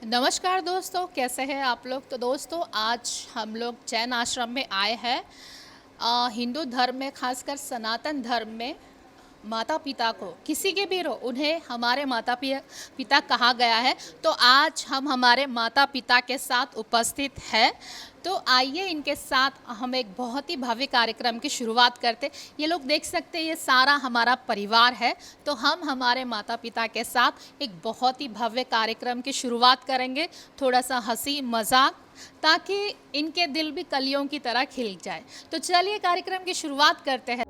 नमस्कार दोस्तों, कैसे हैं आप लोग। तो दोस्तों, आज हम लोग जैन आश्रम में आए हैं। हिंदू धर्म में, खासकर सनातन धर्म में, माता पिता को किसी के भी रहो, उन्हें हमारे माता पिता कहा गया है। तो आज हम हमारे माता पिता के साथ उपस्थित हैं। तो आइए इनके साथ हम एक बहुत ही भव्य कार्यक्रम की शुरुआत करते। ये लोग देख सकते हैं, ये सारा हमारा परिवार है। तो हम हमारे माता पिता के साथ एक बहुत ही भव्य कार्यक्रम की शुरुआत करेंगे। थोड़ा सा हंसी मजाक, ताकि इनके दिल भी कलियों की तरह खिल जाए। तो चलिए कार्यक्रम की शुरुआत करते हैं।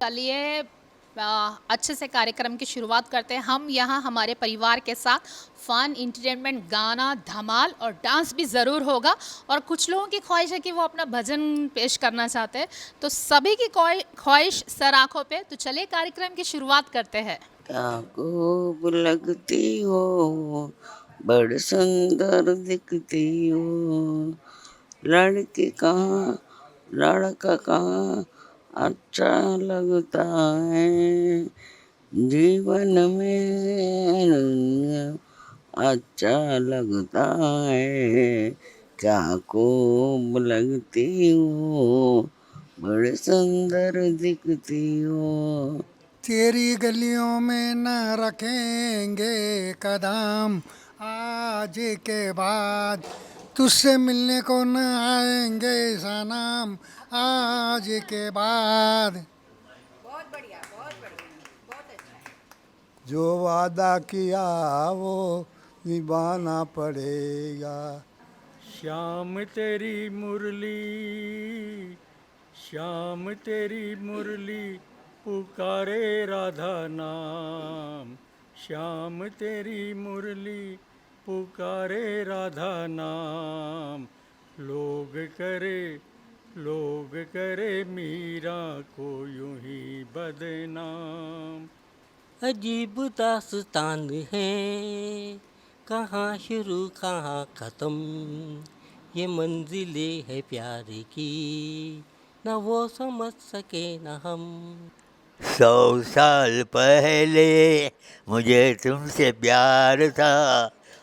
चलिए अच्छे से कार्यक्रम की शुरुआत करते हैं। हम यहाँ हमारे परिवार के साथ फन, इंटरटेनमेंट, गाना, धमाल और डांस भी ज़रूर होगा। और कुछ लोगों की ख्वाहिश है कि वो अपना भजन पेश करना चाहते हैं। तो सभी की ख्वाहिश सर आँखों पे। तो चलिए कार्यक्रम की शुरुआत करते हैं। क्या खूब लगती हो, बड़ सुंदर दिखती हो, लड़की कहाँ लड़का कहाँ अच्छा लगता है, जीवन में अच्छा लगता है। क्या खूब लगती हो, बड़ सुंदर दिखती हो। तेरी गलियों में न रखेंगे कदम, आज के बाद तुझसे मिलने को न आएंगे सनम, आज के बाद। जो वादा किया वो निभाना पड़ेगा। श्याम तेरी मुरली, श्याम तेरी मुरली, पुकारे राधा नाम। श्याम तेरी मुरली, पुकारे राधा नाम। लोग करे मीरा को यूं ही बदनाम। अजीब दास्तान है, कहाँ शुरू कहाँ ख़त्म, ये मंजिलें है प्यार की, न वो समझ सके न हम। 100 साल पहले मुझे तुमसे प्यार था,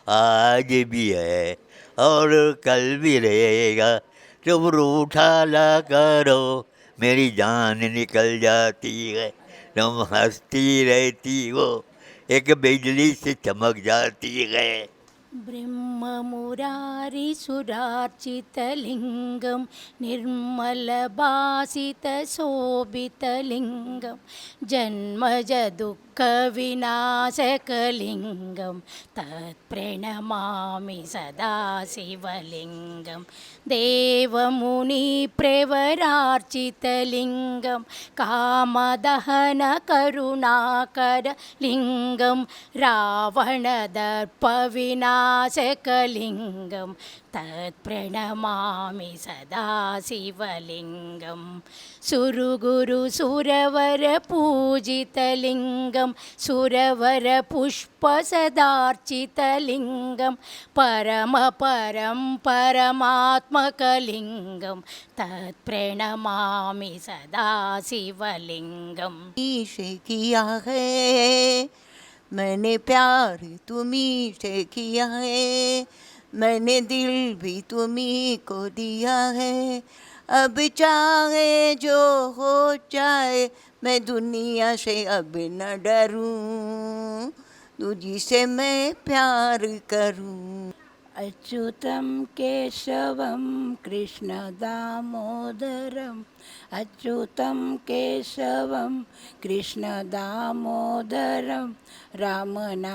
आज भी है और कल भी रहेगा। तुम रूठा ला करो, मेरी जान निकल जाती है। तुम हंसती रहती हो, एक बिजली से चमक जाती है। ब्रह्ममुरारिसुरार्चितलिङ्गं निर्मलभासितशोभितलिङ्गं जन्मजदुःखविनाशकलिङ्गं तत्प्रणमामि सदा शिवलिङ्गं देवमुनिप्रवरार्चितलिङ्गं कामदहनकरुणाकरलिङ्गं रावणदर्पविनाशकलिङ्गं तत्प्रणमामि सदा शिवलिङ्गं सुरगुरुसुरवरपूजितलिङ्गं सुरवरपुष्पसदार्चितलिङ्गं परमात्मकलिङ्गं तत्प्रणमामि सदा शिवलिङ्गम्। से किया है मैंने प्यार, तुम्ही से किया है मैंने, दिल भी तुम्ही को दिया है। अब चाहे जो हो जाए, मैं दुनिया से अब न डरूं, तुझी से मैं प्यार करूं। अच्युतं केशवं कृष्णदामोदरम् अच्युतं केशवं कृष्णदामोदरं रामनारायणं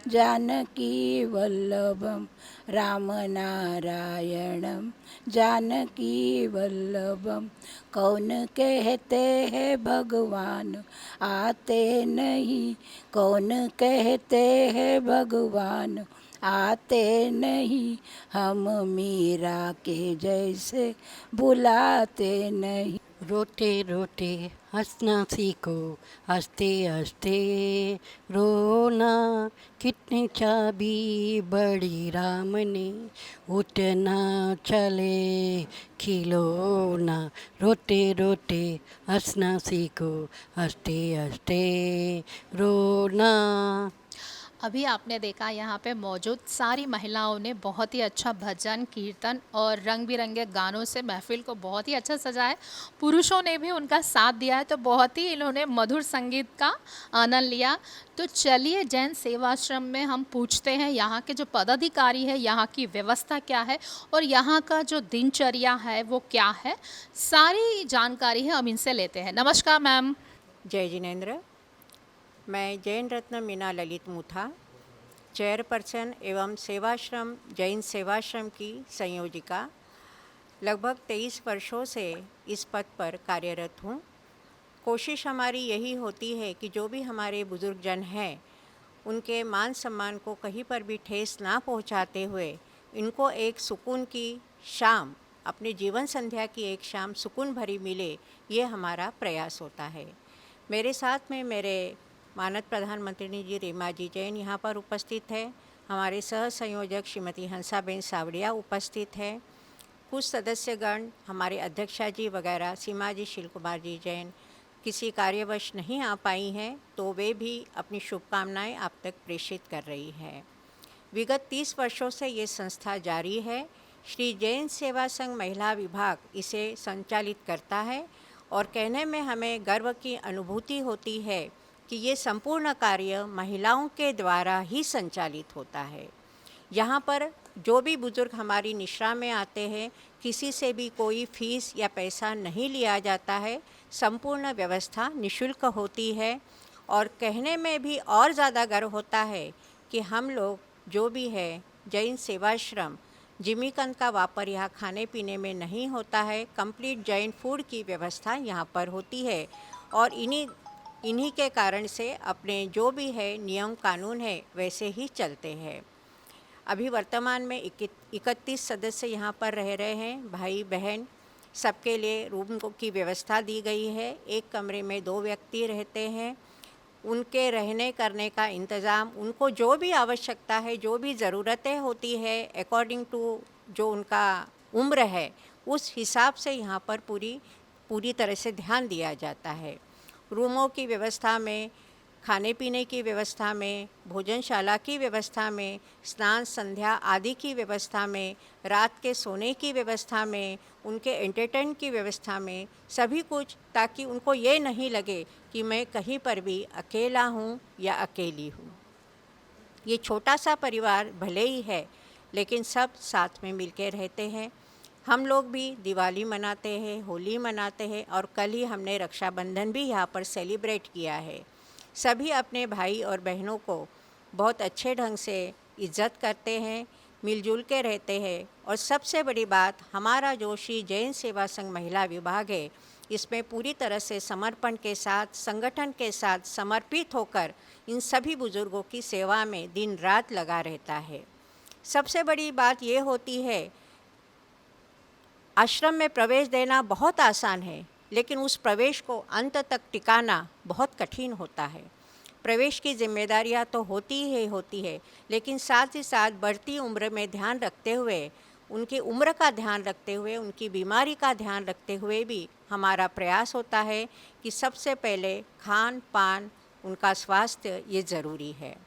जानकीवल्लभं रामनारायणं जानकीवल्लभं कौन कहते हैं भगवान आते नहीं कौन कहते हैं भगवान आते नहीं हम मीरा के जैसे बुलाते नहीं। रोते रोते हंसना सीखो हंसते हंसते रोना कितनी चाबी बड़ी राम ने उतना चले खिलौना रोते रोते हंसना सीखो हंसते हंसते रोना। अभी आपने देखा यहाँ पे मौजूद सारी महिलाओं ने बहुत ही अच्छा भजन कीर्तन और रंग बिरंगे गानों से महफिल को बहुत ही अच्छा सजाया है। पुरुषों ने भी उनका साथ दिया है, तो बहुत ही इन्होंने मधुर संगीत का आनंद लिया। तो चलिए जैन सेवाश्रम में हम पूछते हैं यहाँ के जो पदाधिकारी है यहाँ की व्यवस्था क्या है और यहाँ का जो दिनचर्या है वो क्या है, सारी जानकारी है हम इनसे लेते हैं। नमस्कार मैम। जय जिनेन्द्र। मैं जैन रत्न मीना ललित मुथा, चेयरपर्सन एवं सेवाश्रम जैन सेवाश्रम की संयोजिका, लगभग 23 वर्षों से इस पद पर कार्यरत हूँ। कोशिश हमारी यही होती है कि जो भी हमारे बुज़ुर्गजन हैं उनके मान सम्मान को कहीं पर भी ठेस ना पहुँचाते हुए इनको एक सुकून की शाम, अपने जीवन संध्या की एक शाम सुकून भरी मिले, ये हमारा प्रयास होता है। मेरे साथ में मेरे मानद प्रधानमंत्री जी रीमा जी जैन यहाँ पर उपस्थित है, हमारे सह संयोजक श्रीमती हंसाबेन सावड़िया उपस्थित है, कुछ सदस्यगण हमारे अध्यक्षा जी वगैरह सीमा जी शील कुमार जी जैन किसी कार्यवश नहीं आ पाई हैं, तो वे भी अपनी शुभकामनाएं आप तक प्रेषित कर रही है। विगत 30 वर्षों से ये संस्था जारी है। श्री जैन सेवा संघ महिला विभाग इसे संचालित करता है और कहने में हमें गर्व की अनुभूति होती है कि ये संपूर्ण कार्य महिलाओं के द्वारा ही संचालित होता है। यहाँ पर जो भी बुज़ुर्ग हमारी निश्रा में आते हैं, किसी से भी कोई फीस या पैसा नहीं लिया जाता है, संपूर्ण व्यवस्था निःशुल्क होती है। और कहने में भी और ज़्यादा गर्व होता है कि हम लोग जो भी है जैन सेवाश्रम, जिमीकंद का वापर यहाँ खाने पीने में नहीं होता है, कंप्लीट जैन फूड की व्यवस्था यहाँ पर होती है और इन्हीं के कारण से अपने जो भी है नियम कानून है वैसे ही चलते हैं। अभी वर्तमान में 31 सदस्य यहाँ पर रह रहे हैं, भाई बहन सबके लिए रूम की व्यवस्था दी गई है। एक कमरे में 2 व्यक्ति रहते हैं। उनके रहने करने का इंतज़ाम, उनको जो भी आवश्यकता है, जो भी ज़रूरतें होती है अकॉर्डिंग टू जो उनका उम्र है, उस हिसाब से यहाँ पर पूरी तरह से ध्यान दिया जाता है। रूमों की व्यवस्था में, खाने पीने की व्यवस्था में, भोजनशाला की व्यवस्था में, स्नान संध्या आदि की व्यवस्था में, रात के सोने की व्यवस्था में, उनके एंटरटेन की व्यवस्था में, सभी कुछ, ताकि उनको ये नहीं लगे कि मैं कहीं पर भी अकेला हूँ या अकेली हूँ। ये छोटा सा परिवार भले ही है लेकिन सब साथ में मिलकर रहते हैं। हम लोग भी दिवाली मनाते हैं, होली मनाते हैं और कल ही हमने रक्षाबंधन भी यहाँ पर सेलिब्रेट किया है। सभी अपने भाई और बहनों को बहुत अच्छे ढंग से इज्जत करते हैं, मिलजुल के रहते हैं। और सबसे बड़ी बात, हमारा जो श्री जैन सेवा संघ महिला विभाग है, इसमें पूरी तरह से समर्पण के साथ, संगठन के साथ समर्पित होकर इन सभी बुज़ुर्गों की सेवा में दिन रात लगा रहता है। सबसे बड़ी बात ये होती है, आश्रम में प्रवेश देना बहुत आसान है, लेकिन उस प्रवेश को अंत तक टिकाना बहुत कठिन होता है। प्रवेश की जिम्मेदारियां तो होती है, लेकिन साथ ही साथ बढ़ती उम्र में ध्यान रखते हुए, उनकी उम्र का ध्यान रखते हुए, उनकी बीमारी का ध्यान रखते हुए भी हमारा प्रयास होता है कि सबसे पहले खान पान, उनका स्वास्थ्य ये ज़रूरी है।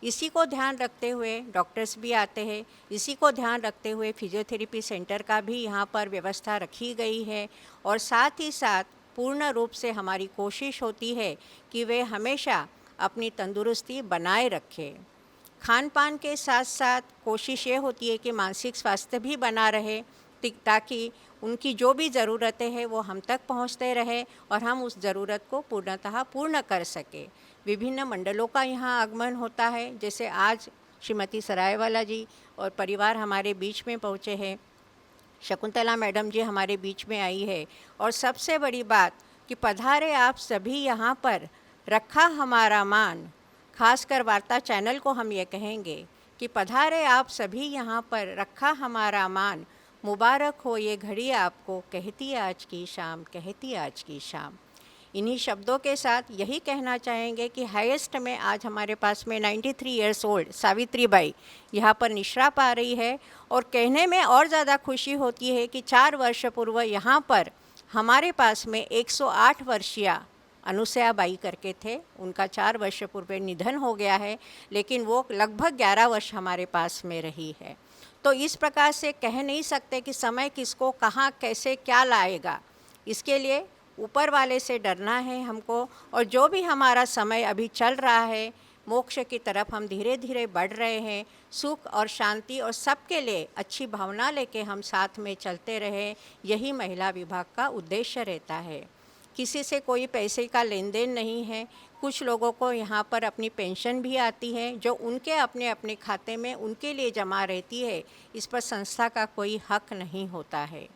इसी को ध्यान रखते हुए डॉक्टर्स भी आते हैं। इसी को ध्यान रखते हुए फिजियोथेरेपी सेंटर का भी यहाँ पर व्यवस्था रखी गई है। और साथ ही साथ पूर्ण रूप से हमारी कोशिश होती है कि वे हमेशा अपनी तंदुरुस्ती बनाए रखें। खान पान के साथ साथ कोशिश ये होती है कि मानसिक स्वास्थ्य भी बना रहे, ताकि उनकी जो भी ज़रूरतें हैं वो हम तक पहुंचते रहे और हम उस ज़रूरत को पूर्णतः पूर्ण कर सके। विभिन्न मंडलों का यहाँ आगमन होता है, जैसे आज श्रीमती सरायवाला जी और परिवार हमारे बीच में पहुँचे हैं, शकुंतला मैडम जी हमारे बीच में आई है। और सबसे बड़ी बात कि पधारे आप सभी यहाँ पर, रखा हमारा मान। खासकर वार्ता चैनल को हम ये कहेंगे कि पधारे आप सभी यहाँ पर, रखा हमारा मान। मुबारक हो ये घड़ी आपको, कहती आज की शाम, कहती आज की शाम। इन्हीं शब्दों के साथ यही कहना चाहेंगे कि हाईएस्ट में आज हमारे पास में 93 ईयर्स ओल्ड सावित्री बाई यहाँ पर निश्रा पा रही है। और कहने में और ज़्यादा खुशी होती है कि 4 वर्ष पूर्व यहाँ पर हमारे पास में 108 वर्षीय अनुसया बाई करके थे, उनका 4 वर्ष पूर्व निधन हो गया है, लेकिन वो लगभग 11 वर्ष हमारे पास में रही है। तो इस प्रकार से कह नहीं सकते कि समय किसको कहाँ कैसे क्या लाएगा, इसके लिए ऊपर वाले से डरना है हमको। और जो भी हमारा समय अभी चल रहा है, मोक्ष की तरफ हम धीरे धीरे बढ़ रहे हैं, सुख और शांति और सबके लिए अच्छी भावना लेके हम साथ में चलते रहें, यही महिला विभाग का उद्देश्य रहता है। किसी से कोई पैसे का लेन देन नहीं है। कुछ लोगों को यहाँ पर अपनी पेंशन भी आती है, जो उनके अपने अपने खाते में उनके लिए जमा रहती है, इस पर संस्था का कोई हक नहीं होता है।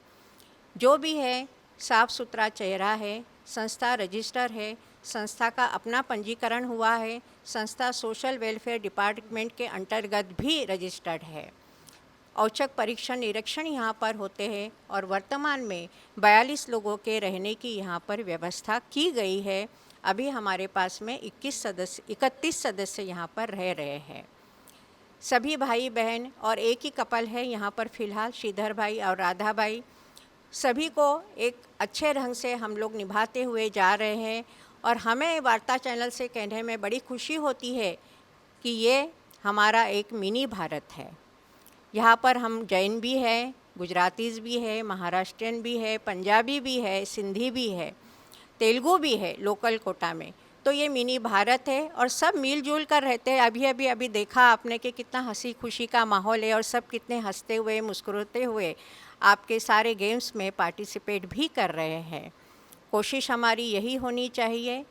जो भी है साफ़ सुथरा चेहरा है, संस्था रजिस्टर है, संस्था का अपना पंजीकरण हुआ है, संस्था सोशल वेलफेयर डिपार्टमेंट के अंतर्गत भी रजिस्टर्ड है। औचक परीक्षण निरीक्षण यहाँ पर होते हैं और वर्तमान में 42 लोगों के रहने की यहाँ पर व्यवस्था की गई है। अभी हमारे पास में 31 सदस्य यहाँ पर रह रहे हैं। सभी भाई बहन और एक ही कपल है यहाँ पर फ़िलहाल, श्रीधर भाई और राधा भाई। सभी को एक अच्छे ढंग से हम लोग निभाते हुए जा रहे हैं और हमें वार्ता चैनल से कहने में बड़ी खुशी होती है कि ये हमारा एक मिनी भारत है। यहाँ पर हम जैन भी है, गुजरातीज़ भी है, महाराष्ट्रियन भी है, पंजाबी भी है, सिंधी भी है, तेलुगु भी है लोकल कोटा में। तो ये मिनी भारत है और सब मिलजुल कर रहते हैं। अभी देखा आपने कि कितना हंसी खुशी का माहौल है और सब कितने हंसते हुए मुस्कुराते हुए आपके सारे गेम्स में पार्टिसिपेट भी कर रहे हैं। कोशिश हमारी यही होनी चाहिए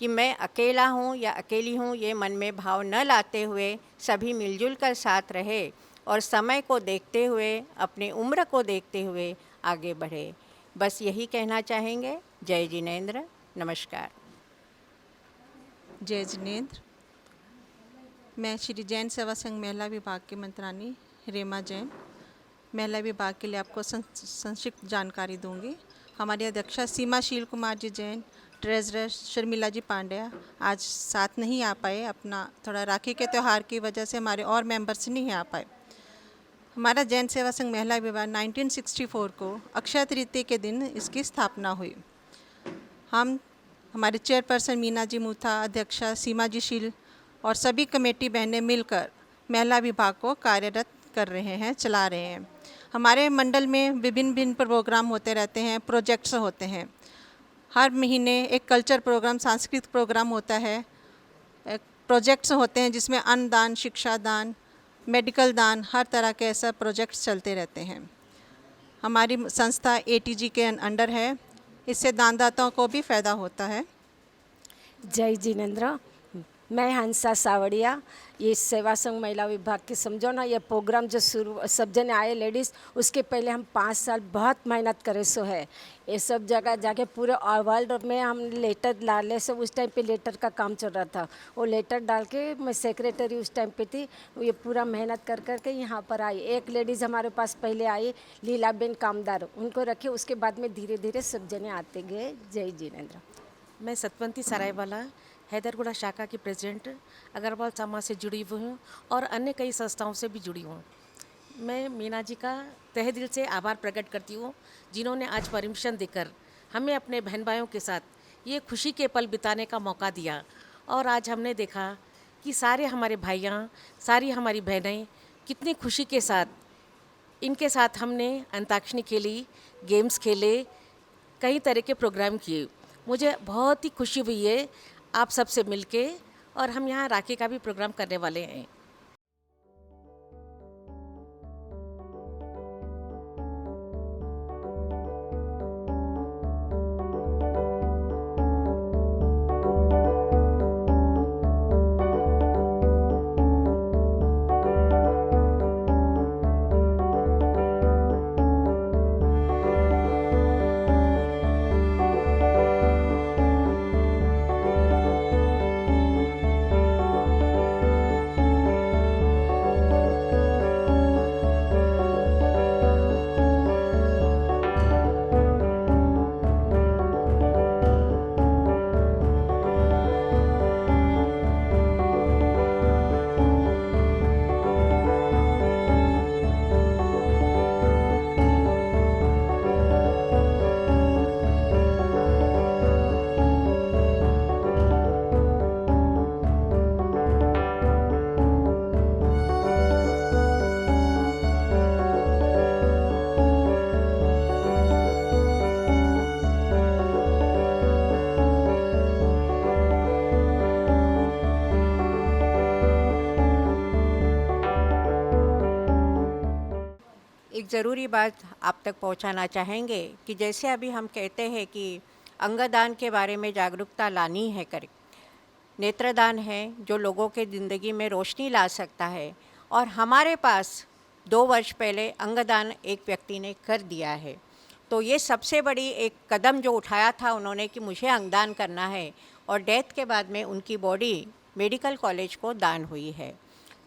कि मैं अकेला हूँ या अकेली हूँ ये मन में भाव न लाते हुए सभी मिलजुल कर साथ रहे और समय को देखते हुए, अपनी उम्र को देखते हुए आगे बढ़े। बस यही कहना चाहेंगे। जय जिनेंद्र, नमस्कार। जय जिनेंद्र। मैं श्री जैन सेवा संघ महिला विभाग की मंत्रानी रेमा जैन महिला विभाग के लिए आपको संक्षिप्त जानकारी दूंगी। हमारी अध्यक्षा सीमाशील कुमार जी जैन, ट्रेजरर शर्मिला जी पांड्या आज साथ नहीं आ पाए, अपना थोड़ा राखी के त्यौहार की वजह से हमारे और मेंबर्स नहीं आ पाए। हमारा जैन सेवा संघ महिला विभाग 1964 को अक्षय तृतीया के दिन इसकी स्थापना हुई। हमारे चेयरपर्सन मीना जी मूथा, अध्यक्षा सीमा जी शील और सभी कमेटी बहनें मिलकर महिला विभाग को कार्यरत कर रहे हैं, चला रहे हैं। हमारे मंडल में विभिन्न प्रोग्राम होते रहते हैं, प्रोजेक्ट्स होते हैं। हर महीने एक कल्चर प्रोग्राम, सांस्कृतिक प्रोग्राम होता है, प्रोजेक्ट्स होते हैं जिसमें अन्नदान, शिक्षा दान, मेडिकल दान, हर तरह के ऐसा प्रोजेक्ट्स चलते रहते हैं। हमारी संस्था ATG के अंडर है, इससे दानदाताओं को भी फ़ायदा होता है। जय जिनेंद्र। मैं हंसा सावड़िया, ये सेवा संघ महिला विभाग के समझो ना, ये प्रोग्राम जो शुरू सब जने आए लेडीज़, उसके पहले हम 5 साल बहुत मेहनत करे सो है। ये सब जगह जाके पूरे वर्ल्ड में हम लेटर डाले से, उस टाइम पे लेटर का काम चल रहा था। वो लेटर डाल के मैं सेक्रेटरी उस टाइम पे थी, ये पूरा मेहनत कर के यहाँ पर आई। एक लेडीज़ हमारे पास पहले आई, लीलाबेन कामदार, उनको रखे, उसके बाद में धीरे धीरे सब जने आते गए। जय जिनेंद्र। मैं सतवंती सरायवाला हैदरगुड़ा शाखा की प्रेसिडेंट अग्रवाल समाज से जुड़ी हुई हूँ और अन्य कई संस्थाओं से भी जुड़ी हूँ। मैं मीना जी का तहे दिल से आभार प्रकट करती हूँ, जिन्होंने आज परमिशन देकर हमें अपने बहन भाइयों के साथ ये खुशी के पल बिताने का मौका दिया। और आज हमने देखा कि सारे हमारे भाइयाँ, सारी हमारी बहनें कितनी खुशी के साथ इनके साथ हमने अंताक्षरी खेली, गेम्स खेले, कई तरह के प्रोग्राम किए। मुझे बहुत ही खुशी हुई है आप सबसे मिलके और हम यहाँ राखी का भी प्रोग्राम करने वाले हैं। एक ज़रूरी बात आप तक पहुंचाना चाहेंगे कि जैसे अभी हम कहते हैं कि अंगदान के बारे में जागरूकता लानी है कर नेत्रदान है जो लोगों के ज़िंदगी में रोशनी ला सकता है, और हमारे पास 2 वर्ष पहले अंगदान एक व्यक्ति ने कर दिया है। तो ये सबसे बड़ी एक कदम जो उठाया था उन्होंने कि मुझे अंगदान करना है, और डेथ के बाद में उनकी बॉडी मेडिकल कॉलेज को दान हुई है।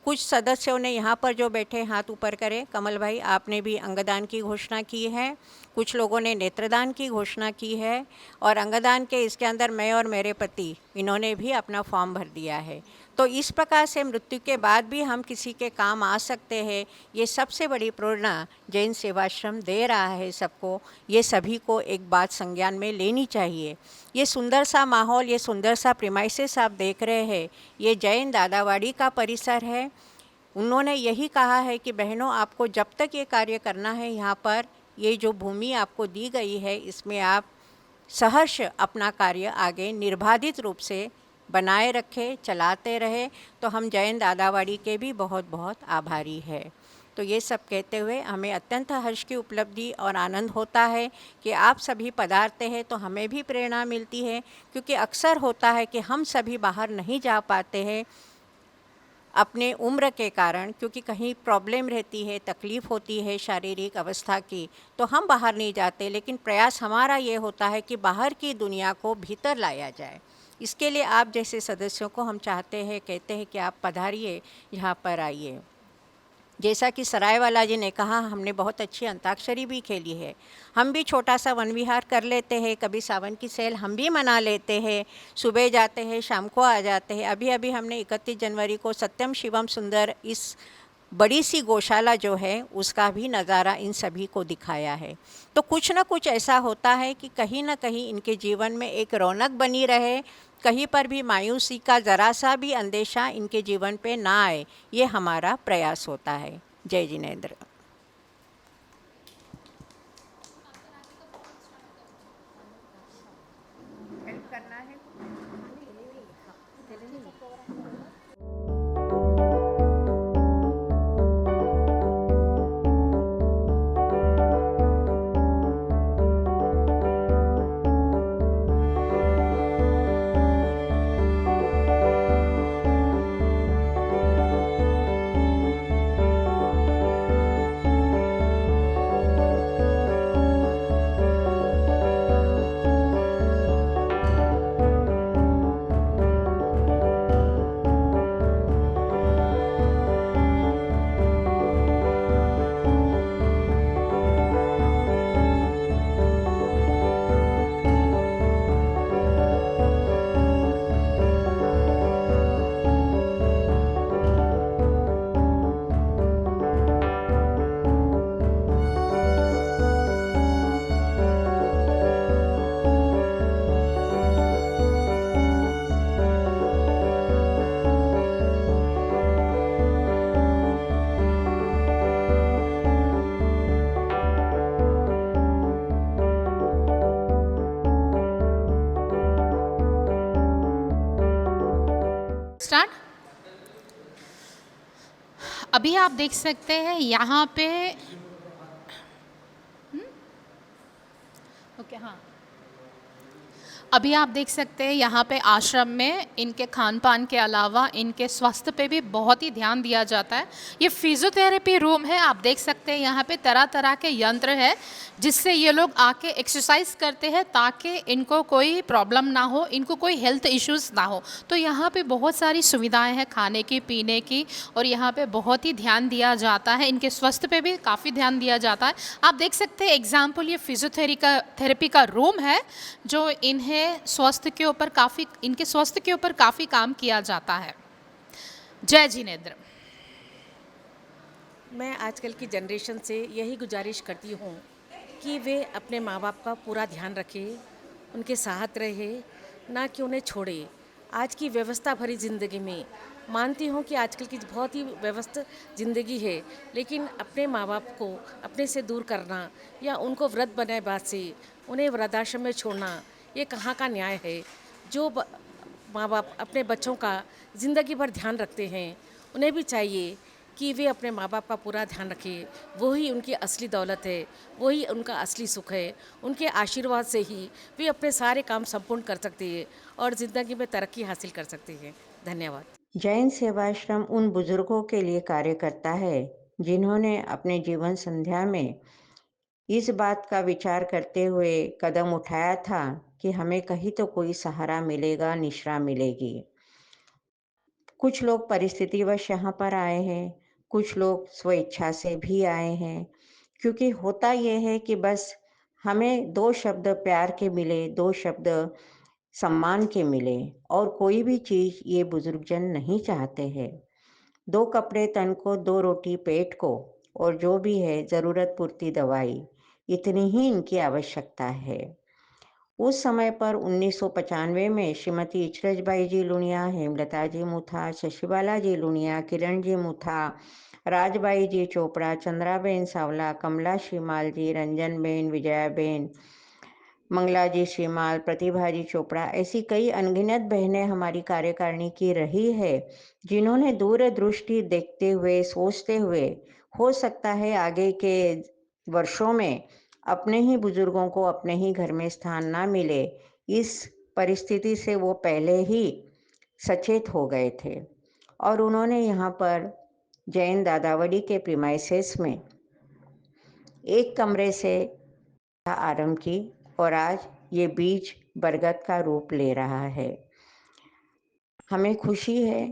कुछ सदस्यों ने यहाँ पर जो बैठे हाथ ऊपर करें, कमल भाई आपने भी अंगदान की घोषणा की है, कुछ लोगों ने नेत्रदान की घोषणा की है, और अंगदान के इसके अंदर मैं और मेरे पति इन्होंने भी अपना फॉर्म भर दिया है। तो इस प्रकार से मृत्यु के बाद भी हम किसी के काम आ सकते हैं, ये सबसे बड़ी प्रेरणा जैन सेवाश्रम दे रहा है सबको। ये सभी को एक बात संज्ञान में लेनी चाहिए। ये सुंदर सा माहौल, ये सुंदर सा प्रीमाइसेस आप देख रहे हैं, ये जैन दादावाड़ी का परिसर है। उन्होंने यही कहा है कि बहनों आपको जब तक ये कार्य करना है, यहाँ पर ये जो भूमि आपको दी गई है इसमें आप सहर्ष अपना कार्य आगे निर्बाधित रूप से बनाए रखे, चलाते रहे। तो हम जैन दादावाड़ी के भी बहुत बहुत आभारी है। तो ये सब कहते हुए हमें अत्यंत हर्ष की उपलब्धि और आनंद होता है कि आप सभी पधारते हैं, तो हमें भी प्रेरणा मिलती है। क्योंकि अक्सर होता है कि हम सभी बाहर नहीं जा पाते हैं अपने उम्र के कारण, क्योंकि कहीं प्रॉब्लम रहती है, तकलीफ़ होती है शारीरिक अवस्था की, तो हम बाहर नहीं जाते। लेकिन प्रयास हमारा ये होता है कि बाहर की दुनिया को भीतर लाया जाए। इसके लिए आप जैसे सदस्यों को हम चाहते हैं, कहते हैं कि आप पधारिए, यहाँ पर आइए। जैसा कि सरायवाला जी ने कहा, हमने बहुत अच्छी अंताक्षरी भी खेली है। हम भी छोटा सा वन विहार कर लेते हैं, कभी सावन की सेल हम भी मना लेते हैं, सुबह जाते हैं शाम को आ जाते हैं। अभी अभी हमने 31 जनवरी को सत्यम शिवम सुंदर इस बड़ी सी गौशाला जो है उसका भी नज़ारा इन सभी को दिखाया है। तो कुछ ना कुछ ऐसा होता है कि कहीं ना कहीं इनके जीवन में एक रौनक बनी रहे, कहीं पर भी मायूसी का ज़रा सा भी अंदेशा इनके जीवन पे ना आए, ये हमारा प्रयास होता है। जय जिनेंद्र। स्टार्ट। अभी आप देख सकते हैं यहाँ पे ओके हाँ, अभी आप देख सकते हैं यहाँ पे आश्रम में इनके खान पान के अलावा इनके स्वास्थ्य पे भी बहुत ही ध्यान दिया जाता है। ये फिजियोथेरेपी रूम है, आप देख सकते हैं यहाँ पे तरह तरह के यंत्र है जिससे ये लोग आके एक्सरसाइज करते हैं ताकि इनको कोई प्रॉब्लम ना हो, इनको कोई हेल्थ इश्यूज़ ना हो। तो यहाँ पे बहुत सारी सुविधाएं हैं खाने की पीने की, और यहाँ पे बहुत ही ध्यान दिया जाता है, इनके स्वास्थ्य पे भी काफ़ी ध्यान दिया जाता है। आप देख सकते हैं एग्जाम्पल ये फिजियोथेरेपी का रूम है जो इन्हें स्वास्थ्य के ऊपर काफ़ी, इनके स्वास्थ्य के ऊपर काफ़ी काम किया जाता है। जय जिनेंद्र। मैं आजकल की जनरेशन से यही गुजारिश करती हूँ कि वे अपने माँ बाप का पूरा ध्यान रखें, उनके साथ रहे, ना कि उन्हें छोड़े। आज की व्यवस्था भरी ज़िंदगी में मानती हूँ कि आजकल की बहुत ही व्यवस्थित ज़िंदगी है, लेकिन अपने माँ बाप को अपने से दूर करना या उनको वृद्ध बनाए बाद से उन्हें वृद्धाश्रम में छोड़ना, ये कहाँ का न्याय है। जो माँ बाप अपने बच्चों का ज़िंदगी भर ध्यान रखते हैं, उन्हें भी चाहिए कि वे अपने माँ बाप का पूरा ध्यान रखें। वही उनकी असली दौलत है, वही उनका असली सुख है। उनके आशीर्वाद से ही वे अपने सारे काम संपूर्ण कर सकते हैं और ज़िंदगी में तरक्की हासिल कर सकते हैं। धन्यवाद। जैन सेवाश्रम उन बुजुर्गों के लिए कार्य करता है जिन्होंने अपने जीवन संध्या में इस बात का विचार करते हुए कदम उठाया था कि हमें कहीं तो कोई सहारा मिलेगा, निश्रा मिलेगी। कुछ लोग परिस्थितिवश यहाँ पर आए हैं, कुछ लोग स्वेच्छा से भी आए हैं, क्योंकि होता यह है कि बस हमें 2 शब्द प्यार के मिले, 2 शब्द सम्मान के मिले, और कोई भी चीज़ ये बुजुर्गजन नहीं चाहते हैं। 2 कपड़े तन को, 2 रोटी पेट को, और जो भी है ज़रूरत पूर्ति दवाई, इतनी ही इनकी आवश्यकता है। उस समय पर 1995 में श्रीमती इचरजबाई जी लुनिया, हेमलता जी मुथा, शशिबाला जी लुनिया, किरण जी मुथा, राजबाई जी चोपड़ा, चंद्राबेन सावला, कमला श्रीमाल जी, रंजनबेन, विजयाबेन, मंगला जी श्रीमाल, प्रतिभा जी चोपड़ा, ऐसी कई अनगिनत बहनें हमारी कार्यकारिणी की रही है जिन्होंने दूरदृष्टि देखते हुए, सोचते हुए, हो सकता है आगे के वर्षों में अपने ही बुजुर्गों को अपने ही घर में स्थान ना मिले, इस परिस्थिति से वो पहले ही सचेत हो गए थे और उन्होंने यहाँ पर जैन दादावड़ी के प्रीमाइसेस में एक कमरे से आरंभ की और आज ये बीज बरगद का रूप ले रहा है। हमें खुशी है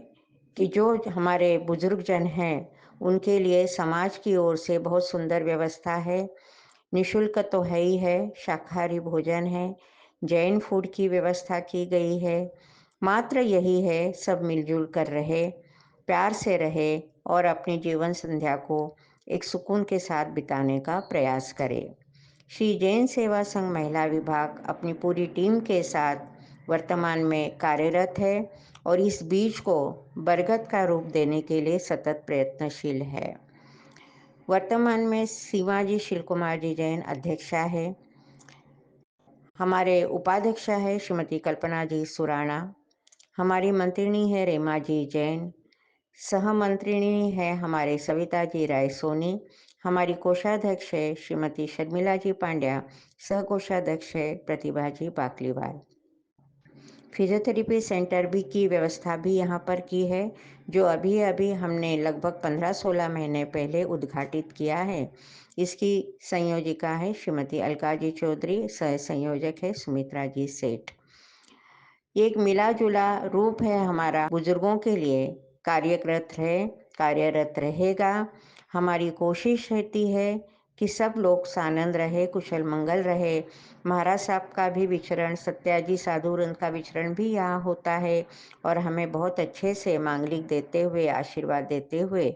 कि जो हमारे बुजुर्गजन हैं उनके लिए समाज की ओर से बहुत सुंदर व्यवस्था है। निःशुल्क तो है ही है, शाकाहारी भोजन है, जैन फूड की व्यवस्था की गई है। मात्र यही है, सब मिलजुल कर रहे, प्यार से रहे और अपनी जीवन संध्या को एक सुकून के साथ बिताने का प्रयास करें। श्री जैन सेवा संघ महिला विभाग अपनी पूरी टीम के साथ वर्तमान में कार्यरत है और इस बीज को बरगद का रूप देने के लिए सतत प्रयत्नशील है। वर्तमान में सीमा जी शील कुमार जी जैन अध्यक्षा है। हमारे उपाध्यक्षा है श्रीमती कल्पना जी सुराणा। हमारी मंत्रिणी है रेमा जी जैन। सहमंत्रिणी है हमारे सविता जी राय सोनी। हमारी कोषाध्यक्ष है श्रीमती शर्मिला जी पांड्या। सह कोषाध्यक्ष है प्रतिभा जी बाकलीवाल। फिजियोथेरेपी सेंटर भी की व्यवस्था भी यहाँ पर की है, जो अभी अभी हमने लगभग 15-16 महीने पहले उद्घाटित किया है। इसकी संयोजिका है श्रीमती अलका जी चौधरी, सह संयोजक है सुमित्रा जी सेठ। एक मिला जुला रूप है हमारा, बुजुर्गों के लिए कार्यरत रहेगा। हमारी कोशिश रहती है कि सब लोग सानंद रहे, कुशल मंगल रहे। महाराज साहब का भी विचरण, सत्याजी साधु वृंद का विचरण भी यहाँ होता है और हमें बहुत अच्छे से मांगलिक देते हुए, आशीर्वाद देते हुए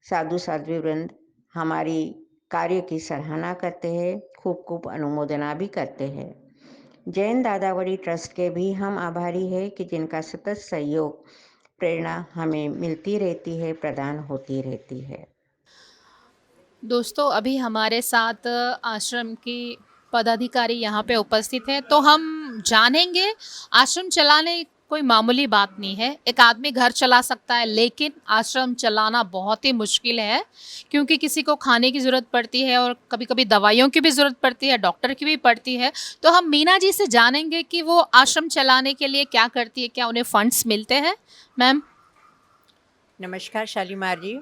साधु साध्वी वृंद हमारी कार्य की सराहना करते हैं, खूब खूब अनुमोदना भी करते हैं। जैन दादावड़ी ट्रस्ट के भी हम आभारी हैं कि जिनका सतत सहयोग, प्रेरणा हमें मिलती रहती है, प्रदान होती रहती है। दोस्तों अभी हमारे साथ आश्रम की पदाधिकारी यहाँ पे उपस्थित है, तो हम जानेंगे आश्रम चलाने कोई मामूली बात नहीं है। एक आदमी घर चला सकता है, लेकिन आश्रम चलाना बहुत ही मुश्किल है, क्योंकि किसी को खाने की ज़रूरत पड़ती है और कभी-कभी दवाइयों की भी ज़रूरत पड़ती है, डॉक्टर की भी पड़ती है। तो हम मीना जी से जानेंगे कि वो आश्रम चलाने के लिए क्या करती है, क्या उन्हें फंड्स मिलते हैं? मैम। नमस्कार शालीमार जी।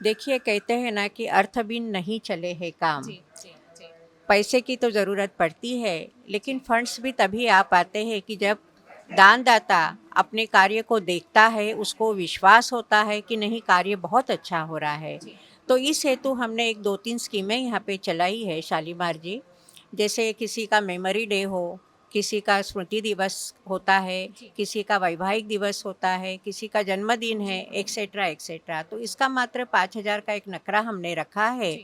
देखिए, कहते हैं ना कि अर्थ बिन नहीं चले है काम। जी, जी, जी। पैसे की तो ज़रूरत पड़ती है, लेकिन फंड्स भी तभी आ पाते हैं कि जब दानदाता अपने कार्य को देखता है, उसको विश्वास होता है कि नहीं, कार्य बहुत अच्छा हो रहा है। तो इस हेतु हमने एक 2-3 स्कीमें यहाँ पे चलाई है शालीमार जी। जैसे किसी का मेमोरी डे हो, किसी का स्मृति दिवस होता है, किसी का वैवाहिक दिवस होता है, किसी का जन्मदिन है, एक्सेट्रा एक्सेट्रा। तो इसका मात्र 5,000 का एक नखरा हमने रखा है,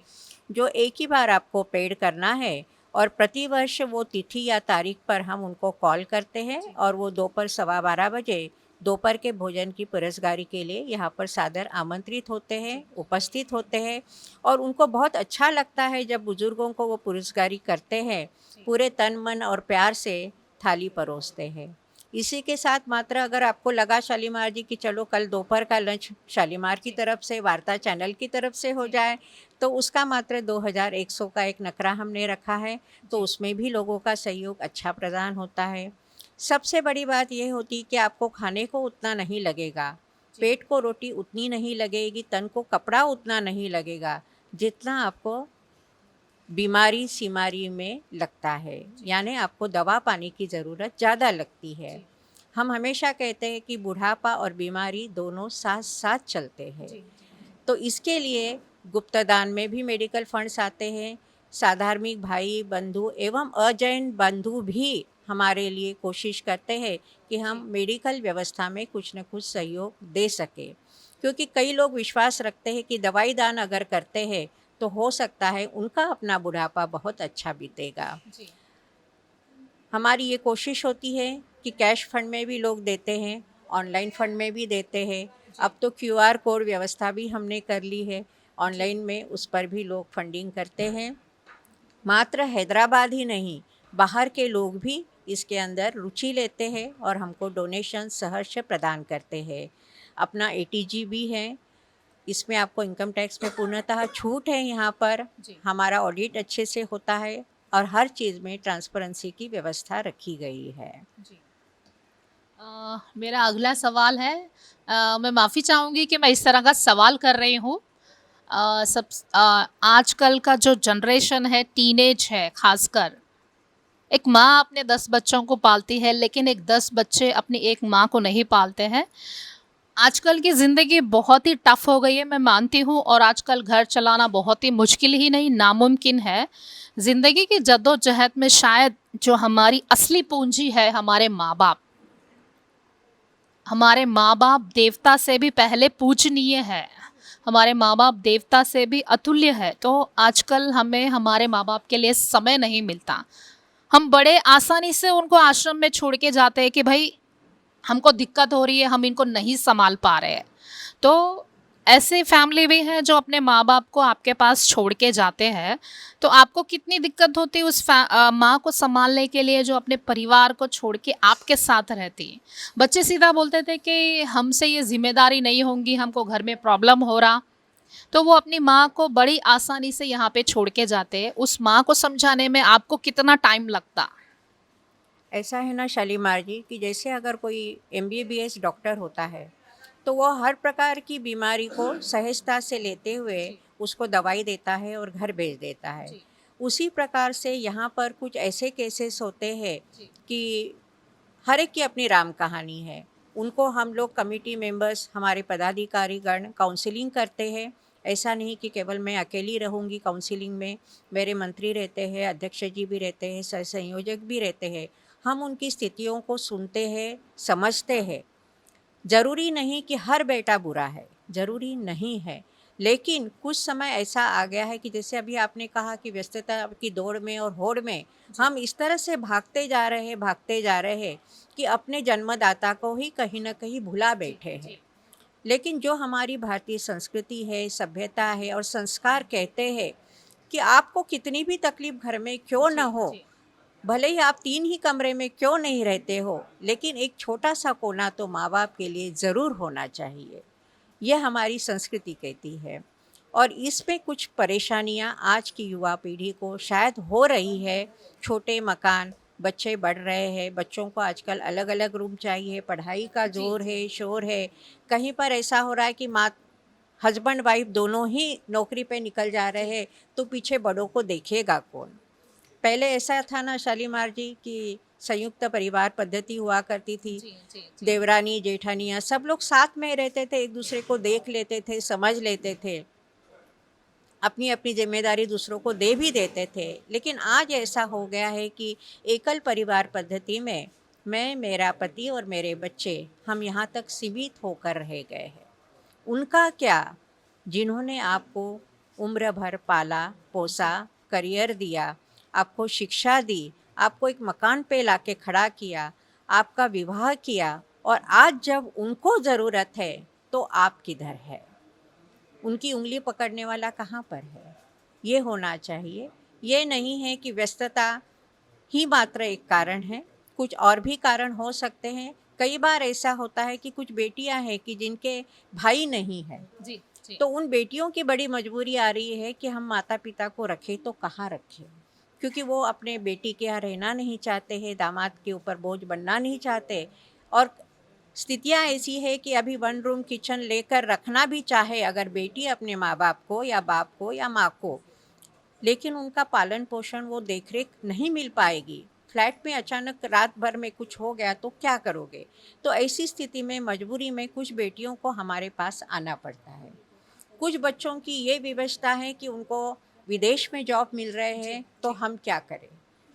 जो एक ही बार आपको पेड करना है, और प्रतिवर्ष वो तिथि या तारीख पर हम उनको कॉल करते हैं और वो दोपहर 12:15 बजे दोपहर के भोजन की पुरस्कारी के लिए यहाँ पर सादर आमंत्रित होते हैं, उपस्थित होते हैं। और उनको बहुत अच्छा लगता है जब बुज़ुर्गों को वो पुरस्कारी करते हैं, पूरे तन मन और प्यार से थाली परोसते हैं। इसी के साथ मात्र अगर आपको लगा शालीमार जी कि चलो कल दोपहर का लंच शालीमार की तरफ से, वार्ता चैनल की तरफ से हो जाए, तो उसका मात्र 2,100 का एक नखरा हमने रखा है। तो उसमें भी लोगों का सहयोग अच्छा प्रदान होता है। सबसे बड़ी बात यह होती है कि आपको खाने को उतना नहीं लगेगा, पेट को रोटी उतनी नहीं लगेगी, तन को कपड़ा उतना नहीं लगेगा, जितना आपको बीमारी सीमारी में लगता है। यानी आपको दवा पानी की ज़रूरत ज़्यादा लगती है। हम हमेशा कहते हैं कि बुढ़ापा और बीमारी दोनों साथ साथ चलते हैं। तो इसके लिए गुप्तदान में भी मेडिकल फंड्स आते हैं। साधार्मिक भाई बंधु एवं अजैन बंधु भी हमारे लिए कोशिश करते हैं कि हम मेडिकल व्यवस्था में कुछ न कुछ सहयोग दे सकें, क्योंकि कई लोग विश्वास रखते हैं कि दवाई दान अगर करते हैं तो हो सकता है उनका अपना बुढ़ापा बहुत अच्छा बीतेगा। हमारी ये कोशिश होती है कि कैश फंड में भी लोग देते हैं, ऑनलाइन फंड में भी देते हैं। अब तो QR कोड व्यवस्था भी हमने कर ली है ऑनलाइन में, उस पर भी लोग फंडिंग करते हैं। मात्र हैदराबाद ही नहीं, बाहर के लोग भी इसके अंदर रुचि लेते हैं और हमको डोनेशन सहर्ष प्रदान करते हैं। अपना ATG भी है, इसमें आपको इनकम टैक्स में पूर्णतः छूट है। यहाँ पर हमारा ऑडिट अच्छे से होता है और हर चीज़ में ट्रांसपेरेंसी की व्यवस्था रखी गई है। मेरा अगला सवाल है, मैं माफ़ी चाहूँगी कि मैं इस तरह का सवाल कर रही हूँ। आजकल का जो जनरेशन है, टीनेज है खासकर, एक माँ अपने 10 बच्चों को पालती है, लेकिन एक 10 बच्चे अपनी एक माँ को नहीं पालते हैं। आजकल की ज़िंदगी बहुत ही टफ़ हो गई है, मैं मानती हूँ, और आजकल घर चलाना बहुत ही मुश्किल ही नहीं, नामुमकिन है। ज़िंदगी की जद्दोजहद में शायद जो हमारी असली पूंजी है, हमारे माँ बाप, हमारे माँ बाप देवता से भी पहले पूजनीय है, हमारे माँ बाप देवता से भी अतुल्य है। तो आजकल हमें हमारे माँ बाप के लिए समय नहीं मिलता। हम बड़े आसानी से उनको आश्रम में छोड़ के जाते हैं कि भाई हमको दिक्कत हो रही है, हम इनको नहीं संभाल पा रहे हैं। तो ऐसे फैमिली भी हैं जो अपने माँ बाप को आपके पास छोड़ के जाते हैं। तो आपको कितनी दिक्कत होती है उस माँ को संभालने के लिए जो अपने परिवार को छोड़ के आपके साथ रहती है? बच्चे सीधा बोलते थे कि हमसे ये जिम्मेदारी नहीं होंगी, हमको घर में प्रॉब्लम हो रहा, तो वो अपनी माँ को बड़ी आसानी से यहाँ पे छोड़ के जाते हैं। उस माँ को समझाने में आपको कितना टाइम लगता? ऐसा है ना शालीमार जी कि जैसे अगर कोई MBBS डॉक्टर होता है तो वो हर प्रकार की बीमारी को सहजता से लेते हुए उसको दवाई देता है और घर भेज देता है। उसी प्रकार से यहाँ पर कुछ ऐसे केसेस होते हैं कि हर एक की अपनी राम कहानी है। उनको हम लोग कमेटी मेंबर्स, हमारे पदाधिकारीगण काउंसलिंग करते हैं। ऐसा नहीं कि केवल मैं अकेली रहूँगी काउंसलिंग में, मेरे मंत्री रहते हैं, अध्यक्ष जी भी रहते हैं, सह संयोजक भी रहते हैं। हम उनकी स्थितियों को सुनते हैं, समझते हैं। ज़रूरी नहीं कि हर बेटा बुरा है, ज़रूरी नहीं है, लेकिन कुछ समय ऐसा आ गया है कि जैसे अभी आपने कहा कि व्यस्तता की दौड़ में और होड़ में हम इस तरह से भागते जा रहे हैं कि अपने जन्मदाता को ही कहीं ना कहीं भुला बैठे हैं। लेकिन जो हमारी भारतीय संस्कृति है, सभ्यता है और संस्कार कहते हैं कि आपको कितनी भी तकलीफ घर में क्यों न हो, भले ही आप 3 ही कमरे में क्यों नहीं रहते हो, लेकिन एक छोटा सा कोना तो माँ बाप के लिए ज़रूर होना चाहिए। यह हमारी संस्कृति कहती है। और इसमें कुछ परेशानियाँ आज की युवा पीढ़ी को शायद हो रही है। छोटे मकान, बच्चे बढ़ रहे हैं, बच्चों को आजकल अलग अलग रूम चाहिए, पढ़ाई का ज़ोर है, शोर है। कहीं पर ऐसा हो रहा है कि माँ हस्बैंड वाइफ दोनों ही नौकरी पे निकल जा रहे हैं, तो पीछे बड़ों को देखेगा कौन? पहले ऐसा था ना शालीमार जी कि संयुक्त परिवार पद्धति हुआ करती थी। देवरानी जेठानियाँ सब लोग साथ में रहते थे, एक दूसरे को देख लेते थे, समझ लेते थे, अपनी अपनी जिम्मेदारी दूसरों को दे भी देते थे। लेकिन आज ऐसा हो गया है कि एकल परिवार पद्धति में मैं, मेरा पति और मेरे बच्चे, हम यहाँ तक सीमित होकर रह गए हैं। उनका क्या, जिन्होंने आपको उम्र भर पाला पोसा, करियर दिया, आपको शिक्षा दी, आपको एक मकान पे लाके खड़ा किया, आपका विवाह किया, और आज जब उनको ज़रूरत है तो आप किधर है? उनकी उंगली पकड़ने वाला कहाँ पर है? ये होना चाहिए। ये नहीं है कि व्यस्तता ही मात्र एक कारण है, कुछ और भी कारण हो सकते हैं। कई बार ऐसा होता है कि कुछ बेटियां हैं कि जिनके भाई नहीं है, जी जी तो उन बेटियों की बड़ी मजबूरी आ रही है कि हम माता पिता को रखें तो कहाँ रखें, क्योंकि वो अपने बेटी के यहाँ रहना नहीं चाहते हैं, दामाद के ऊपर बोझ बनना नहीं चाहते। और स्थितियाँ ऐसी है कि अभी 1 रूम किचन लेकर रखना भी चाहे अगर बेटी अपने माँ बाप को या बाप को या माँ को, लेकिन उनका पालन पोषण, वो देखरेख नहीं मिल पाएगी। फ्लैट में अचानक रात भर में कुछ हो गया तो क्या करोगे? तो ऐसी स्थिति में मजबूरी में कुछ बेटियों को हमारे पास आना पड़ता है। कुछ बच्चों की ये विवशता है कि उनको विदेश में जॉब मिल रहे हैं, तो हम क्या करें?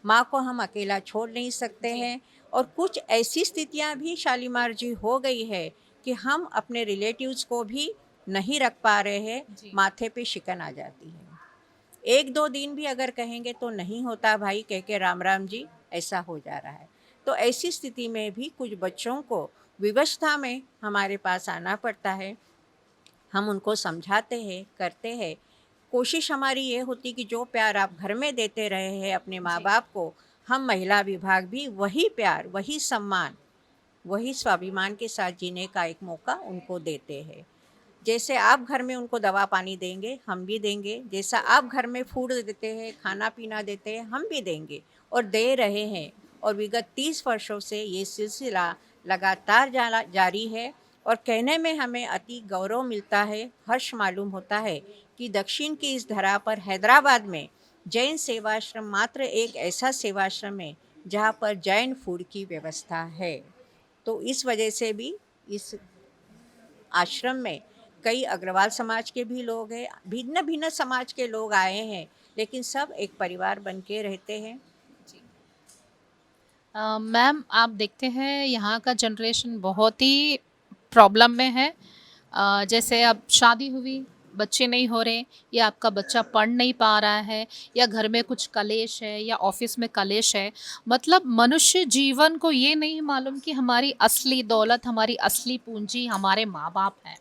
माँ को हम अकेला छोड़ नहीं सकते हैं। और कुछ ऐसी स्थितियाँ भी शालीमार जी हो गई है कि हम अपने रिलेटिव्स को भी नहीं रख पा रहे हैं, माथे पे शिकन आ जाती है। 1-2 दिन भी अगर कहेंगे तो नहीं होता भाई, कह के राम राम जी, ऐसा हो जा रहा है। तो ऐसी स्थिति में भी कुछ बच्चों को विवशता में हमारे पास आना पड़ता है। हम उनको समझाते हैं, करते हैं। कोशिश हमारी ये होती कि जो प्यार आप घर में देते रहे हैं अपने माँ बाप को, हम महिला विभाग भी वही प्यार, वही सम्मान, वही स्वाभिमान के साथ जीने का एक मौका उनको देते हैं। जैसे आप घर में उनको दवा पानी देंगे, हम भी देंगे। जैसा आप घर में फूड देते हैं, खाना पीना देते हैं, हम भी देंगे और दे रहे हैं। और विगत 30 वर्षों से ये सिलसिला लगातार जारी है। और कहने में हमें अति गौरव मिलता है, हर्ष मालूम होता है कि दक्षिण की इस धरा पर हैदराबाद में जैन सेवाश्रम मात्र एक ऐसा सेवाश्रम है जहाँ पर जैन फूड की व्यवस्था है। तो इस वजह से भी इस आश्रम में कई अग्रवाल समाज के भी लोग हैं, भिन्न भिन्न समाज के लोग आए हैं, लेकिन सब एक परिवार बन के रहते हैं। मैम, आप देखते हैं यहाँ का जनरेशन बहुत ही प्रॉब्लम में है। जैसे अब शादी हुई, बच्चे नहीं हो रहे, या आपका बच्चा पढ़ नहीं पा रहा है, या घर में कुछ कलेश है, या ऑफिस में कलेश है। मतलब मनुष्य जीवन को ये नहीं मालूम कि हमारी असली दौलत, हमारी असली पूंजी हमारे माँ बाप हैं।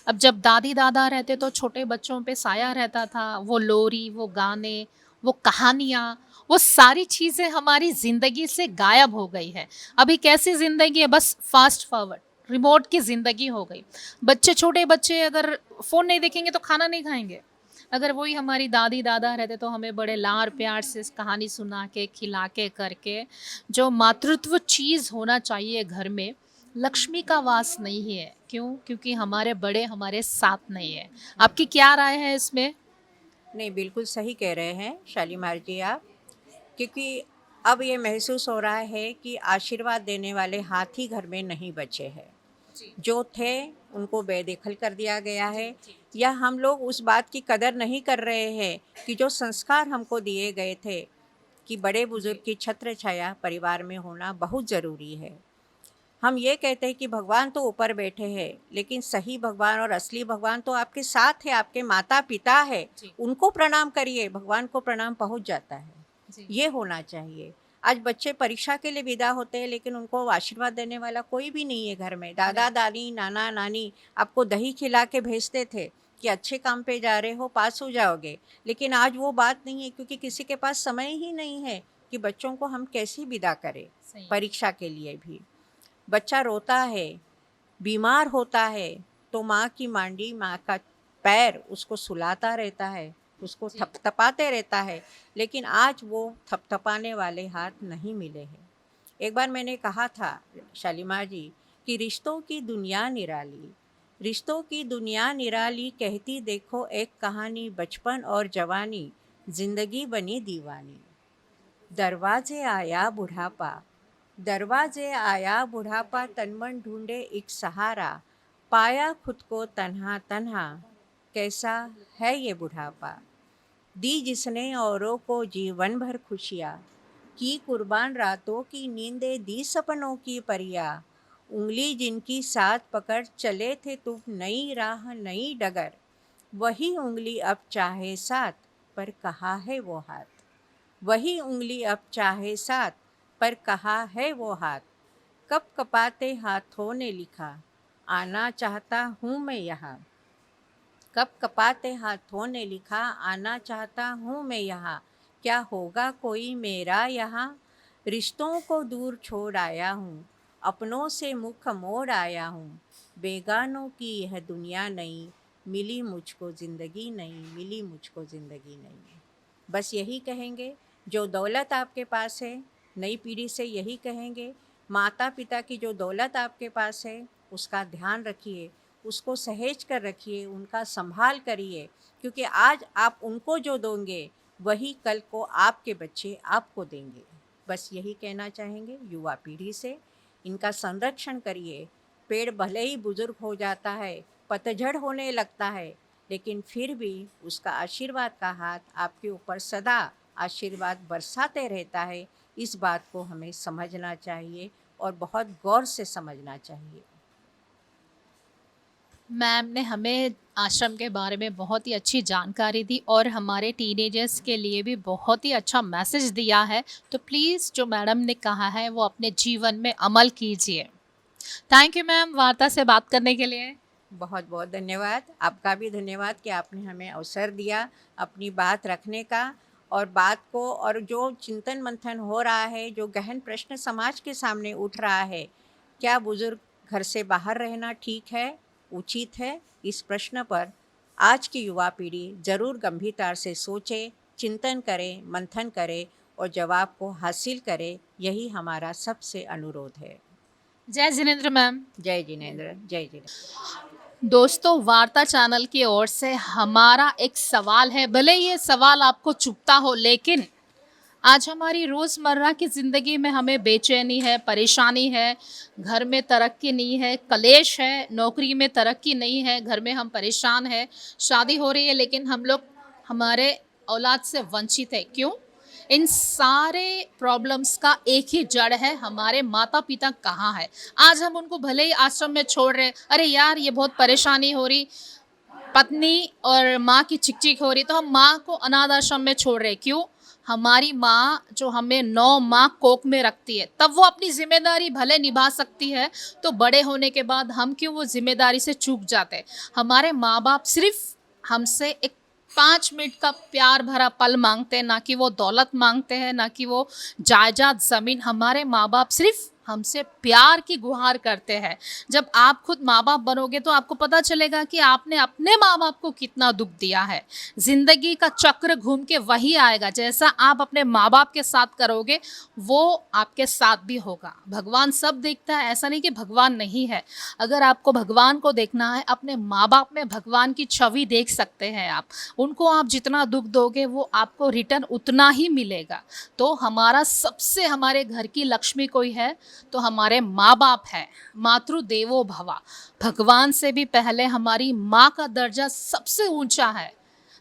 अब जब दादी दादा रहते तो छोटे बच्चों पे साया रहता था, वो लोरी, वो गाने, वो कहानियाँ, वो सारी चीज़ें हमारी ज़िंदगी से गायब हो गई है। अभी कैसी ज़िंदगी है, बस फास्ट फॉरवर्ड रिमोट की ज़िंदगी हो गई। बच्चे, छोटे बच्चे अगर फ़ोन नहीं देखेंगे तो खाना नहीं खाएंगे। अगर वही हमारी दादी दादा रहते तो हमें बड़े लाड़ प्यार से कहानी सुना के, खिला के, करके, जो मातृत्व चीज़ होना चाहिए घर में, लक्ष्मी का वास नहीं है। क्यों? क्योंकि हमारे बड़े हमारे साथ नहीं है। आपकी क्या राय है इसमें? नहीं, बिल्कुल सही कह रहे हैं शालीमार जी आप, क्योंकि अब ये महसूस हो रहा है कि आशीर्वाद देने वाले हाथ ही घर में नहीं बचे हैं। जो थे उनको बेदखल कर दिया गया है, या हम लोग उस बात की कदर नहीं कर रहे हैं कि जो संस्कार हमको दिए गए थे कि बड़े बुजुर्ग की छत्र छाया परिवार में होना बहुत ज़रूरी है। हम ये कहते हैं कि भगवान तो ऊपर बैठे हैं, लेकिन सही भगवान और असली भगवान तो आपके साथ है, आपके माता पिता है। उनको प्रणाम करिए, भगवान को प्रणाम पहुंच जाता है। ये होना चाहिए। आज बच्चे परीक्षा के लिए विदा होते हैं, लेकिन उनको आशीर्वाद देने वाला कोई भी नहीं है घर में। दादा दादी, नाना नानी आपको दही खिला के भेजते थे कि अच्छे काम पे जा रहे हो, पास हो जाओगे। लेकिन आज वो बात नहीं है, क्योंकि किसी के पास समय ही नहीं है। कि बच्चों को हम कैसे विदा करें सही। परीक्षा के लिए भी। बच्चा रोता है, बीमार होता है, तो माँ की मांडी, माँ का पैर उसको सुलाता रहता है, उसको थपथपाते रहता है, लेकिन आज वो थपथपाने वाले हाथ नहीं मिले हैं। एक बार मैंने कहा था शालीमार जी कि रिश्तों की दुनिया निराली, रिश्तों की दुनिया निराली, कहती देखो एक कहानी, बचपन और जवानी, जिंदगी बनी दीवानी। दरवाजे आया बुढ़ापा, दरवाजे आया बुढ़ापा, तनमन ढूंढे एक सहारा, पाया खुद को तन्हा तन्हा, कैसा है ये बुढ़ापा। दी जिसने औरों को जीवन भर खुशियाँ, की कुर्बान रातों की नींदें, दी सपनों की परियां, उंगली जिनकी साथ पकड़ चले थे तुम नई राह नई डगर, वही उंगली अब चाहे साथ पर कहाँ है वो हाथ, वही उंगली अब चाहे साथ पर कहाँ है वो हाथ। कप कपाते हाथों ने लिखा, आना चाहता हूँ मैं यहाँ, कप कपाते हाथों ने लिखा, आना चाहता हूँ मैं यहाँ, क्या होगा कोई मेरा यहाँ। रिश्तों को दूर छोड़ आया हूँ, अपनों से मुख मोड़ आया हूँ, बेगानों की यह दुनिया नहीं, मिली मुझको ज़िंदगी नहीं, मिली मुझको ज़िंदगी नहीं। बस यही कहेंगे, जो दौलत आपके पास है, नई पीढ़ी से यही कहेंगे, माता पिता की जो दौलत आपके पास है उसका ध्यान रखिए, उसको सहेज कर रखिए, उनका संभाल करिए, क्योंकि आज आप उनको जो दोगे वही कल को आपके बच्चे आपको देंगे। बस यही कहना चाहेंगे युवा पीढ़ी से, इनका संरक्षण करिए। पेड़ भले ही बुजुर्ग हो जाता है, पतझड़ होने लगता है, लेकिन फिर भी उसका आशीर्वाद का हाथ आपके ऊपर सदा आशीर्वाद बरसाते रहता है। इस बात को हमें समझना चाहिए और बहुत गौर से समझना चाहिए। मैम ने हमें आश्रम के बारे में बहुत ही अच्छी जानकारी दी और हमारे टीनेजर्स के लिए भी बहुत ही अच्छा मैसेज दिया है। तो प्लीज़ जो मैडम ने कहा है वो अपने जीवन में अमल कीजिए। थैंक यू मैम वार्ता से बात करने के लिए। बहुत बहुत धन्यवाद। आपका भी धन्यवाद कि आपने हमें अवसर दिया अपनी बात रखने का, और बात को, और जो चिंतन मंथन हो रहा है, जो गहन प्रश्न समाज के सामने उठ रहा है, क्या बुजुर्ग घर से बाहर रहना ठीक है, उचित है, इस प्रश्न पर आज की युवा पीढ़ी ज़रूर गंभीरता से सोचे, चिंतन करे, मंथन करे और जवाब को हासिल करे। यही हमारा सबसे अनुरोध है। जय जिनेंद्र मैम। जय जिनेंद्र, जय जिनेंद्र। दोस्तों वार्ता चैनल की ओर से हमारा एक सवाल है, भले ये सवाल आपको चुभता हो, लेकिन आज हमारी रोज़मर्रा की ज़िंदगी में हमें बेचैनी है, परेशानी है, घर में तरक्की नहीं है, कलेश है, नौकरी में तरक्की नहीं है, घर में हम परेशान हैं, शादी हो रही है लेकिन हम लोग हमारे औलाद से वंचित है। क्यों? इन सारे प्रॉब्लम्स का एक ही जड़ है, हमारे माता पिता कहाँ है। आज हम उनको भले ही आश्रम में छोड़ रहे, अरे यार ये बहुत परेशानी हो रही, पत्नी और माँ की चिक हो रही, तो हम माँ को अनाथ आश्रम में छोड़ रहे। क्यों? हमारी माँ जो हमें 9 माह कोख में रखती है, तब वो अपनी जिम्मेदारी भले निभा सकती है, तो बड़े होने के बाद हम क्यों वो जिम्मेदारी से चूक जाते। हमारे माँ बाप सिर्फ हमसे एक 5 मिनट का प्यार भरा पल मांगते हैं, ना कि वो दौलत मांगते हैं, ना कि वो जायदाद ज़मीन। हमारे माँ बाप सिर्फ हमसे प्यार की गुहार करते हैं। जब आप खुद माँ बाप बनोगे तो आपको पता चलेगा कि आपने अपने माँ बाप को कितना दुख दिया है। ज़िंदगी का चक्र घूम के वही आएगा, जैसा आप अपने माँ बाप के साथ करोगे वो आपके साथ भी होगा। भगवान सब देखता है, ऐसा नहीं कि भगवान नहीं है। अगर आपको भगवान को देखना है, अपने माँ बाप में भगवान की छवि देख सकते हैं आप। उनको आप जितना दुख दोगे वो आपको रिटर्न उतना ही मिलेगा। तो हमारा सबसे, हमारे घर की लक्ष्मी कोई है तो हमारे माँ बाप है। मातृ देवो भवा, भगवान से भी पहले हमारी माँ का दर्जा सबसे ऊंचा है।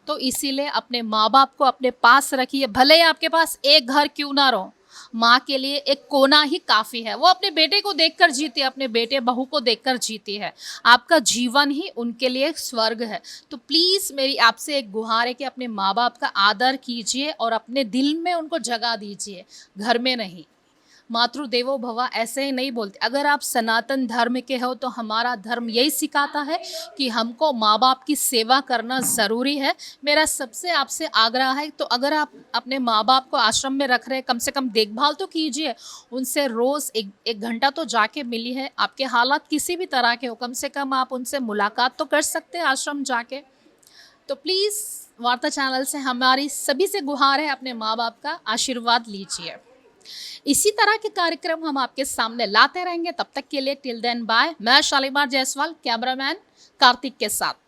तो इसीलिए अपने माँ बाप को अपने पास रखिए, भले ही आपके पास एक घर क्यों ना रहो, माँ के लिए एक कोना ही काफ़ी है। वो अपने बेटे को देखकर जीती है, अपने बेटे बहू को देखकर जीती है। आपका जीवन ही उनके लिए एक स्वर्ग है। तो प्लीज़ मेरी आपसे एक गुहार है कि अपने माँ बाप का आदर कीजिए और अपने दिल में उनको जगह दीजिए, घर में नहीं। मातृदेवो भव ऐसे ही नहीं बोलते। अगर आप सनातन धर्म के हो तो हमारा धर्म यही सिखाता है कि हमको माँ बाप की सेवा करना ज़रूरी है। मेरा सबसे आपसे आग्रह है, तो अगर आप अपने माँ बाप को आश्रम में रख रहे हैं, कम से कम देखभाल तो कीजिए, उनसे रोज़ एक घंटा तो जाके मिली है। आपके हालात किसी भी तरह के हो, कम से कम आप उनसे मुलाकात तो कर सकते हैं आश्रम जाके। तो प्लीज़ वार्ता चैनल से हमारी सभी से गुहार है, अपने माँ बाप का आशीर्वाद लीजिए। इसी तरह के कार्यक्रम हम आपके सामने लाते रहेंगे। तब तक के लिए टिल देन बाय। मैं शालीमार जायसवाल, कैमरामैन कार्तिक के साथ।